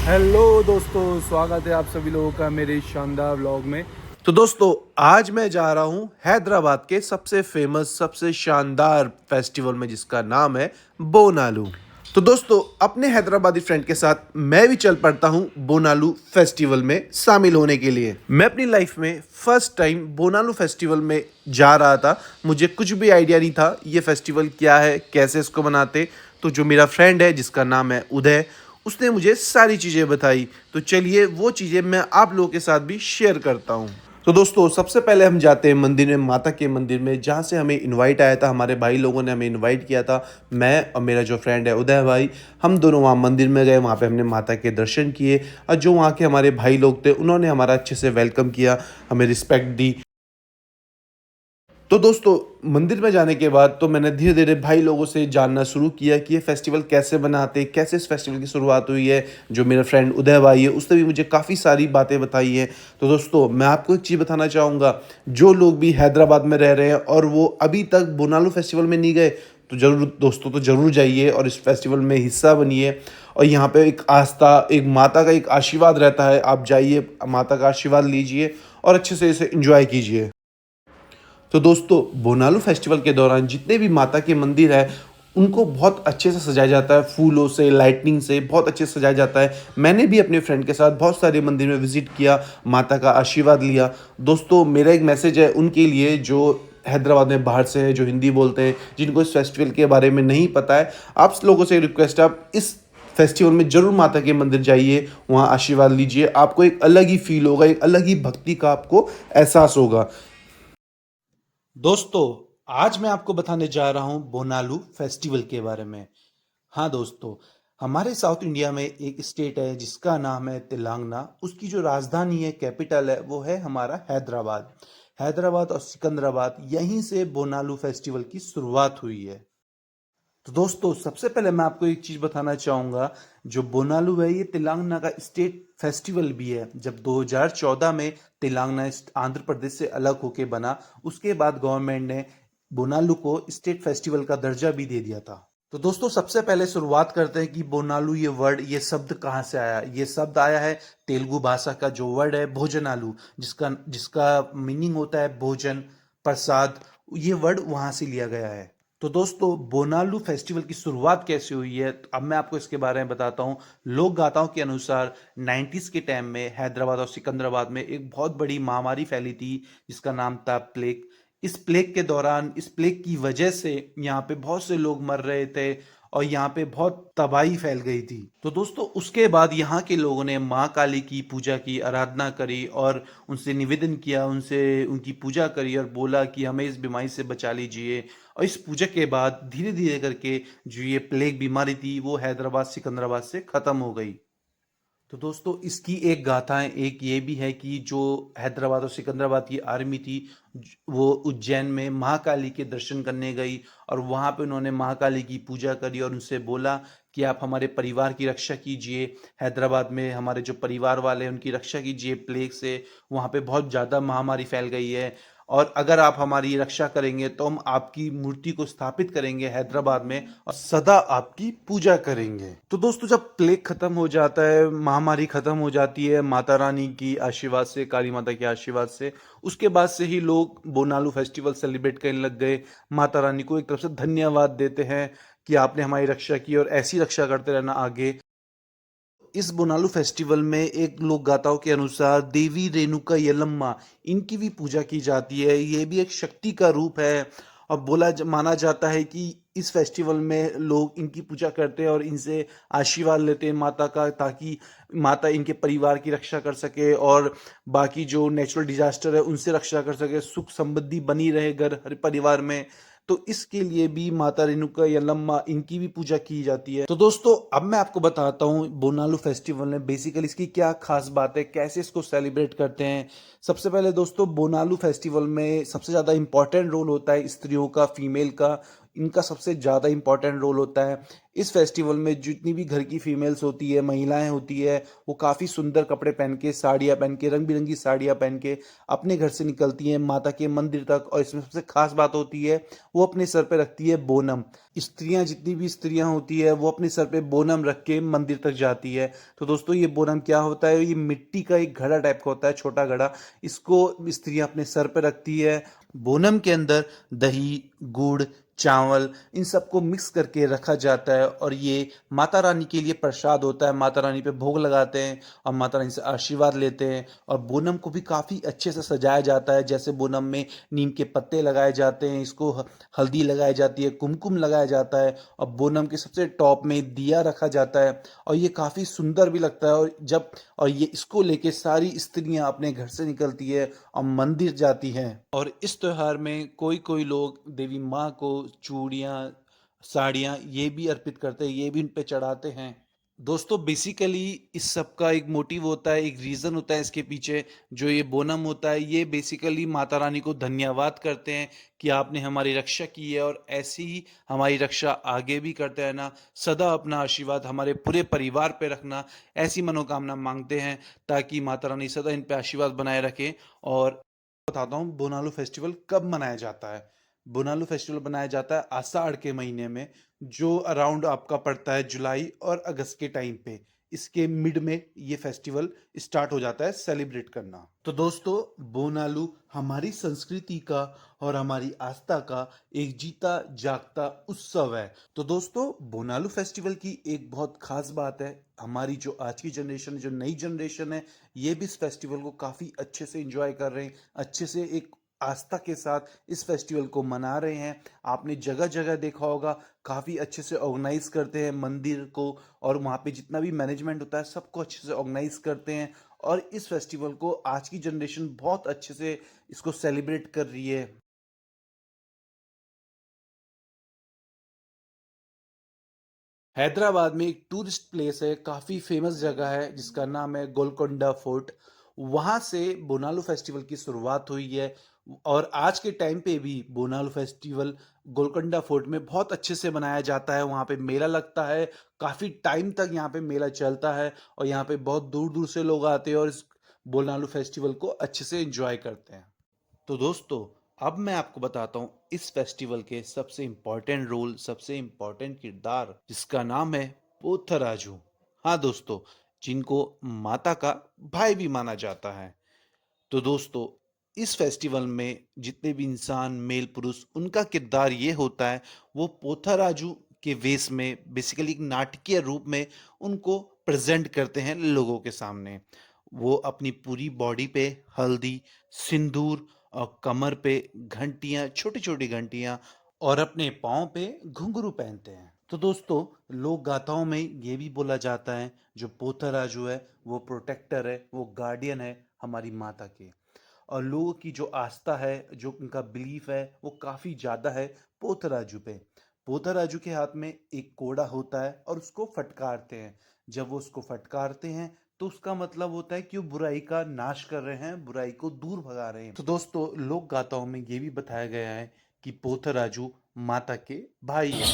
Hello दोस्तों, स्वागत है आप सभी लोगों का मेरे इस शानदार व्लॉग में। तो दोस्तों, आज मैं जा रहा हूँ हैदराबाद के सबसे फेमस सबसे शानदार फेस्टिवल में जिसका नाम है बोनालू। तो दोस्तों, अपने हैदराबादी फ्रेंड के साथ मैं भी चल पड़ता हूँ बोनालू फेस्टिवल में शामिल होने के लिए। मैं अपनी लाइफ में फर्स्ट टाइम बोनालू फेस्टिवल में जा रहा था। मुझे कुछ भी आइडिया नहीं था ये फेस्टिवल क्या है, कैसे इसको मनाते। तो जो मेरा फ्रेंड है जिसका नाम है उदय, उसने मुझे सारी चीज़ें बताई। तो चलिए वो चीज़ें मैं आप लोगों के साथ भी शेयर करता हूँ। तो दोस्तों, सबसे पहले हम जाते हैं मंदिर में, माता के मंदिर में, जहाँ से हमें इनवाइट आया था। हमारे भाई लोगों ने हमें इनवाइट किया था। मैं और मेरा जो फ्रेंड है उदय भाई, हम दोनों वहाँ मंदिर में गए। वहाँ पे हमने माता के दर्शन किए और जो वहाँ के हमारे भाई लोग थे उन्होंने हमारा अच्छे से वेलकम किया, हमें रिस्पेक्ट दी। तो दोस्तों, मंदिर में जाने के बाद तो मैंने धीरे धीरे भाई लोगों से जानना शुरू किया कि ये फेस्टिवल कैसे बनाते हैं, कैसे इस फेस्टिवल की शुरुआत हुई है। जो मेरा फ्रेंड उदय भाई है उसने भी मुझे काफ़ी सारी बातें बताई हैं। तो दोस्तों, मैं आपको एक चीज़ बताना चाहूँगा, जो लोग भी हैदराबाद में रह रहे हैं और वो अभी तक बोनालू फेस्टिवल में नहीं गए, तो ज़रूर दोस्तों, तो ज़रूर जाइए और इस फेस्टिवल में हिस्सा बनिए। और यहाँ पे एक आस्था, एक माता का एक आशीर्वाद रहता है। आप जाइए, माता का आशीर्वाद लीजिए और अच्छे से इसे एंजॉय कीजिए। तो दोस्तों, बोनालू फेस्टिवल के दौरान जितने भी माता के मंदिर है उनको बहुत अच्छे से सजाया जाता है, फूलों से, लाइटनिंग से बहुत अच्छे से सजाया जाता है। मैंने भी अपने फ्रेंड के साथ बहुत सारे मंदिर में विजिट किया, माता का आशीर्वाद लिया। दोस्तों, मेरा एक मैसेज है उनके लिए जो हैदराबाद में बाहर से है, जो हिंदी बोलते हैं, जिनको इस फेस्टिवल के बारे में नहीं पता है। आप लोगों से रिक्वेस्ट है, आप इस फेस्टिवल में जरूर माता के मंदिर जाइए, वहाँ आशीर्वाद लीजिए। आपको एक अलग ही फील होगा, एक अलग ही भक्ति का आपको एहसास होगा। दोस्तों, आज मैं आपको बताने जा रहा हूं बोनालू फेस्टिवल के बारे में। हाँ दोस्तों, हमारे साउथ इंडिया में एक स्टेट है जिसका नाम है तेलंगाना। उसकी जो राजधानी है, कैपिटल है, वो है हमारा हैदराबाद। हैदराबाद और सिकंदराबाद, यहीं से बोनालू फेस्टिवल की शुरुआत हुई है। तो दोस्तों, सबसे पहले मैं आपको एक चीज बताना चाहूंगा। जो बोनालू है ये तेलंगाना का स्टेट फेस्टिवल भी है। जब 2014 में तेलंगाना आंध्र प्रदेश से अलग होके बना, उसके बाद गवर्नमेंट ने बोनालू को स्टेट फेस्टिवल का दर्जा भी दे दिया था। तो दोस्तों, सबसे पहले शुरुआत करते हैं कि बोनालू ये वर्ड, ये शब्द कहाँ से आया। ये शब्द आया है तेलुगु भाषा का जो वर्ड है भोजनालू, जिसका जिसका मीनिंग होता है भोजन, प्रसाद। ये वर्ड वहां से लिया गया है। तो दोस्तों, बोनालू फेस्टिवल की शुरुआत कैसे हुई है, तो अब मैं आपको इसके बारे में बताता हूँ। लोक गाथाओं के अनुसार 90s के टाइम में हैदराबाद और सिकंदराबाद में एक बहुत बड़ी महामारी फैली थी जिसका नाम था प्लेग। इस प्लेग के दौरान, इस प्लेग की वजह से यहाँ पे बहुत से लोग मर रहे थे और यहाँ पे बहुत तबाही फैल गई थी। तो दोस्तों, उसके बाद यहाँ के लोगों ने माँ काली की पूजा की, आराधना करी और उनसे निवेदन किया, उनसे उनकी पूजा करी और बोला कि हमें इस बीमारी से बचा लीजिए। और इस पूजा के बाद धीरे धीरे करके जो ये प्लेग बीमारी थी वो हैदराबाद सिकंदराबाद से खत्म हो गई। तो दोस्तों, इसकी एक गाथाएं एक ये भी है कि जो हैदराबाद और सिकंदराबाद की आर्मी थी, वो उज्जैन में महाकाली के दर्शन करने गई और वहां पे उन्होंने महाकाली की पूजा करी और उनसे बोला कि आप हमारे परिवार की रक्षा कीजिए। हैदराबाद में हमारे जो परिवार वाले हैं उनकी रक्षा कीजिए प्लेग से। वहां पे बहुत ज़्यादा महामारी फैल गई है और अगर आप हमारी रक्षा करेंगे तो हम आपकी मूर्ति को स्थापित करेंगे हैदराबाद में और सदा आपकी पूजा करेंगे। तो दोस्तों, जब प्लेग खत्म हो जाता है, महामारी खत्म हो जाती है माता रानी की आशीर्वाद से, काली माता के आशीर्वाद से, उसके बाद से ही लोग बोनालू फेस्टिवल सेलिब्रेट करने लग गए। माता रानी को एक तरफ से धन्यवाद देते हैं कि आपने हमारी रक्षा की और ऐसी रक्षा करते रहना आगे। इस बोनालू फेस्टिवल में एक लोक गाथाओं के अनुसार देवी रेणुका यलम्मा, इनकी भी पूजा की जाती है। ये भी एक शक्ति का रूप है और माना जाता है कि इस फेस्टिवल में लोग इनकी पूजा करते हैं और इनसे आशीर्वाद लेते हैं माता का, ताकि माता इनके परिवार की रक्षा कर सके और बाकी जो नेचुरल डिजास्टर है उनसे रक्षा कर सके, सुख समृद्धि बनी रहे घर हर परिवार में। तो इसके लिए भी माता रेणुका यल्लम्मा, इनकी भी पूजा की जाती है। तो दोस्तों, अब मैं आपको बताता हूँ बोनालू फेस्टिवल में बेसिकली इसकी क्या खास बात है, कैसे इसको सेलिब्रेट करते हैं। सबसे पहले दोस्तों, बोनालू फेस्टिवल में सबसे ज़्यादा इंपॉर्टेंट रोल होता है स्त्रियों का, फीमेल का। इनका सबसे ज़्यादा इम्पोर्टेंट रोल होता है। इस फेस्टिवल में जितनी भी घर की फीमेल्स होती है, महिलाएं होती है, वो काफ़ी सुंदर कपड़े पहन के, साड़ियाँ पहन के, रंग बिरंगी साड़ियाँ पहन के अपने घर से निकलती हैं माता के मंदिर तक। और इसमें सबसे खास बात होती है, वो अपने सर पे रखती है बोनम। स्त्रियां, जितनी भी स्त्रियां होती है, वो अपने सर पे बोनम रख के मंदिर तक जाती है। तो दोस्तों, ये बोनम क्या होता है? ये मिट्टी का एक घड़ा टाइप का होता है, छोटा घड़ा। इसको स्त्रियां अपने सर पे रखती है। बोनम के अंदर दही, गुड़, चावल, इन सबको मिक्स करके रखा जाता है और ये माता रानी के लिए प्रसाद होता है। माता रानी पे भोग लगाते हैं और माता रानी से आशीर्वाद लेते हैं। और बोनम को भी काफ़ी अच्छे से सजाया जाता है। जैसे बोनम में नीम के पत्ते लगाए जाते हैं, इसको हल्दी लगाई जाती है, कुमकुम लगाया जाता है और बोनम के सबसे टॉप में दिया रखा जाता है। और ये काफ़ी सुंदर भी लगता है। और ये इसको लेके सारी स्त्रियां अपने घर से निकलती है और मंदिर जाती हैं। और इस त्योहार में कोई कोई लोग देवी माँ को चूड़ियाँ, साड़ियाँ ये भी अर्पित करते हैं, ये भी उन पे चढ़ाते हैं। दोस्तों, बेसिकली इस सब का एक मोटिव होता है, एक रीज़न होता है इसके पीछे। जो ये बोनम होता है, ये बेसिकली माता रानी को धन्यवाद करते हैं कि आपने हमारी रक्षा की है और ऐसी ही हमारी रक्षा आगे भी करते रहना। सदा अपना आशीर्वाद हमारे पूरे परिवार पे रखना, ऐसी मनोकामना मांगते हैं ताकि माता रानी सदा इन पे आशीर्वाद बनाए रखें। और बताता हूँ बोनालू फेस्टिवल कब मनाया जाता है। बोनालू फेस्टिवल मनाया जाता है आषाढ़ के महीने में, जो अराउंड आपका पड़ता है जुलाई और अगस्त के टाइम पे। इसके मिड में ये फेस्टिवल स्टार्ट हो जाता है सेलिब्रेट करना। तो दोस्तों, बोनालू हमारी संस्कृति का और हमारी आस्था का एक जीता जागता उत्सव है। तो दोस्तों, बोनालू फेस्टिवल की एक बहुत खास बात है, हमारी जो आज की जनरेशन, जो नई जनरेशन है, ये भी इस फेस्टिवल को काफ़ी अच्छे से एंजॉय कर रहे हैं, अच्छे से एक आस्था के साथ इस फेस्टिवल को मना रहे हैं। आपने जगह जगह देखा होगा, काफ़ी अच्छे से ऑर्गेनाइज करते हैं मंदिर को, और वहाँ पे जितना भी मैनेजमेंट होता है सबको अच्छे से ऑर्गेनाइज करते हैं। और इस फेस्टिवल को आज की जनरेशन बहुत अच्छे से इसको सेलिब्रेट कर रही है। हैदराबाद में एक टूरिस्ट प्लेस है, काफ़ी फेमस जगह है जिसका नाम है गोलकोंडा फोर्ट। वहाँ से बोनालू फेस्टिवल की शुरुआत हुई है। और आज के टाइम पे भी बोनालू फेस्टिवल गोलकोंडा फोर्ट में बहुत अच्छे से मनाया जाता है। वहाँ पे मेला लगता है, काफ़ी टाइम तक यहाँ पे मेला चलता है और यहाँ पे बहुत दूर दूर से लोग आते हैं और इस बोनालू फेस्टिवल को अच्छे से एंजॉय करते हैं। तो दोस्तों, अब मैं आपको बताता हूँ इस फेस्टिवल के सबसे इम्पोर्टेंट रोल, सबसे इम्पोर्टेंट किरदार, जिसका नाम है पोथराजू। हाँ दोस्तों, जिनको माता का भाई भी माना जाता है। तो दोस्तों, इस फेस्टिवल में जितने भी इंसान, मेल पुरुष, उनका किरदार ये होता है, वो पोथाराजू के वेश में बेसिकली एक नाटकीय रूप में उनको प्रेजेंट करते हैं लोगों के सामने। वो अपनी पूरी बॉडी पे हल्दी, सिंदूर और कमर पे घंटियां, छोटी छोटी घंटियां, और अपने पाँव पे घुंघरू पहनते हैं। तो दोस्तों, लोक गाथाओं में ये भी बोला जाता है, जो पोथराजू है वो प्रोटेक्टर है, वो गार्डियन है हमारी माता के। और लोगों की जो आस्था है, जो उनका बिलीफ है, वो काफ़ी ज़्यादा है पोथराजू पे। पोथराजू के हाथ में एक कोड़ा होता है और उसको फटकारते हैं। जब वो उसको फटकारते हैं तो उसका मतलब होता है कि वो बुराई का नाश कर रहे हैं, बुराई को दूर भगा रहे हैं। तो दोस्तों, लोक गाथाओं में ये भी बताया गया है कि पोथराजू माता के भाई हैं।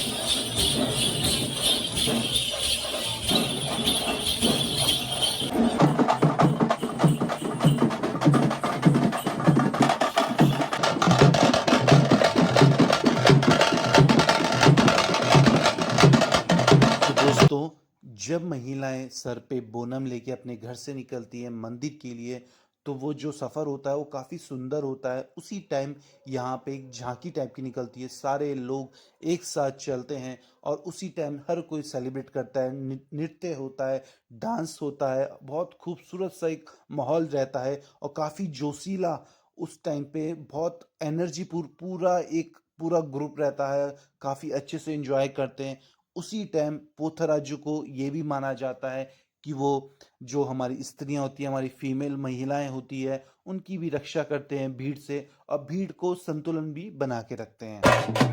तो दोस्तों, जब महिलाएं सर पे बोनम लेके अपने घर से निकलती हैं मंदिर के लिए, तो वो जो सफ़र होता है वो काफ़ी सुंदर होता है। उसी टाइम यहाँ पे एक झांकी टाइप की निकलती है, सारे लोग एक साथ चलते हैं और उसी टाइम हर कोई सेलिब्रेट करता है, नृत्य होता है, डांस होता है, बहुत खूबसूरत सा एक माहौल रहता है और काफ़ी जोशीला। उस टाइम पे बहुत एनर्जी पूरा ग्रुप रहता है, काफ़ी अच्छे से एंजॉय करते हैं। उसी टाइम पोथराजू को ये भी माना जाता है कि वो जो हमारी स्त्रियां होती हैं, हमारी फीमेल महिलाएं होती है, उनकी भी रक्षा करते हैं भीड़ से, और भीड़ को संतुलन भी बना के रखते हैं।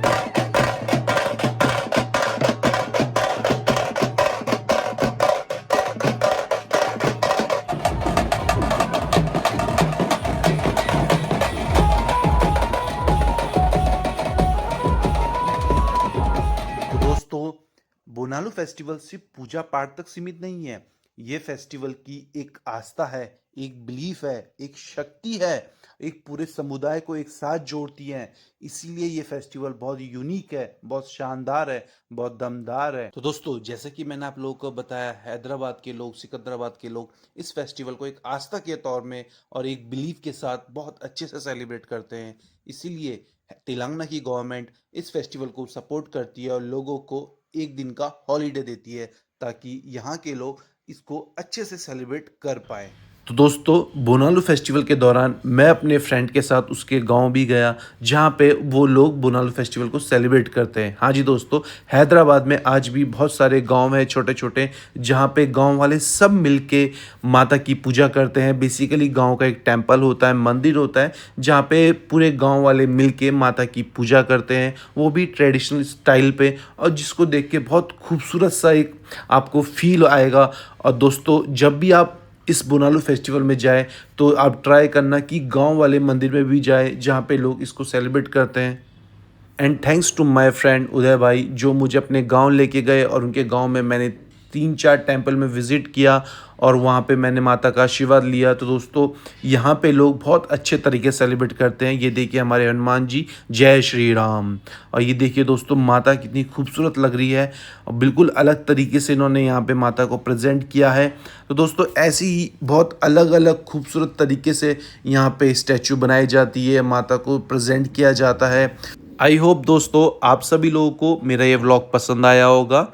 बोनालू फेस्टिवल सिर्फ पूजा पाठ तक सीमित नहीं है। ये फेस्टिवल की एक आस्था है, एक बिलीफ है, एक शक्ति है, एक पूरे समुदाय को एक साथ जोड़ती है। इसीलिए ये फेस्टिवल बहुत यूनिक है, बहुत शानदार है, बहुत दमदार है। तो दोस्तों, जैसे कि मैंने आप लोगों को बताया, हैदराबाद के लोग, सिकंदराबाद के लोग इस फेस्टिवल को एक आस्था के तौर में और एक बिलीफ के साथ बहुत अच्छे से सेलिब्रेट करते हैं। इसीलिए तेलंगाना की गवर्नमेंट इस फेस्टिवल को सपोर्ट करती है और लोगों को एक दिन का हॉलीडे देती है, ताकि यहाँ के लोग इसको अच्छे से सेलिब्रेट कर पाए। तो दोस्तों, बोनालू फेस्टिवल के दौरान मैं अपने फ्रेंड के साथ उसके गांव भी गया, जहां पे वो लोग बोनालू फेस्टिवल को सेलिब्रेट करते हैं। हाँ जी दोस्तों, हैदराबाद में आज भी बहुत सारे गांव हैं छोटे छोटे, जहां पे गांव वाले सब मिलके माता की पूजा करते हैं। बेसिकली गांव का एक टेम्पल होता है, मंदिर होता है, जहां पे पूरे गांव वाले मिलके माता की पूजा करते हैं, वो भी ट्रेडिशनल स्टाइल पे, और जिसको देख के बहुत खूबसूरत सा एक आपको फील आएगा। और दोस्तों, जब भी आप इस बोनालू फेस्टिवल में जाए तो आप ट्राई करना कि गांव वाले मंदिर में भी जाए, जहां पे लोग इसको सेलिब्रेट करते हैं। And thanks to my friend Uday भाई, जो मुझे अपने गांव लेके गए और उनके गांव में मैंने 3-4 टेंपल में विज़िट किया और वहाँ पे मैंने माता का आशीर्वाद लिया। तो दोस्तों, यहाँ पे लोग बहुत अच्छे तरीके से सेलिब्रेट करते हैं। ये देखिए हमारे हनुमान जी, जय श्री राम। और ये देखिए दोस्तों, माता कितनी खूबसूरत लग रही है और बिल्कुल अलग तरीके से इन्होंने यहाँ पे माता को प्रेजेंट किया है। तो दोस्तों, ऐसी ही बहुत अलग अलग खूबसूरत तरीके से यहाँ पे स्टैचू बनाई जाती है, माता को प्रेजेंट किया जाता है। आई होप दोस्तों, आप सभी लोगों को मेरा ये व्लॉग पसंद आया होगा।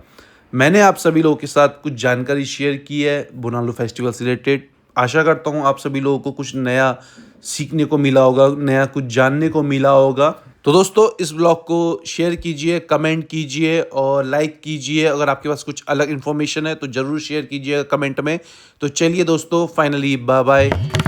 मैंने आप सभी लोगों के साथ कुछ जानकारी शेयर की है बोनालू फेस्टिवल से रिलेटेड। आशा करता हूँ आप सभी लोगों को कुछ नया सीखने को मिला होगा, नया कुछ जानने को मिला होगा। तो दोस्तों, इस ब्लॉग को शेयर कीजिए, कमेंट कीजिए और लाइक कीजिए। अगर आपके पास कुछ अलग इन्फॉर्मेशन है तो ज़रूर शेयर कीजिए कमेंट में। तो चलिए दोस्तों, फाइनली बाय बाय।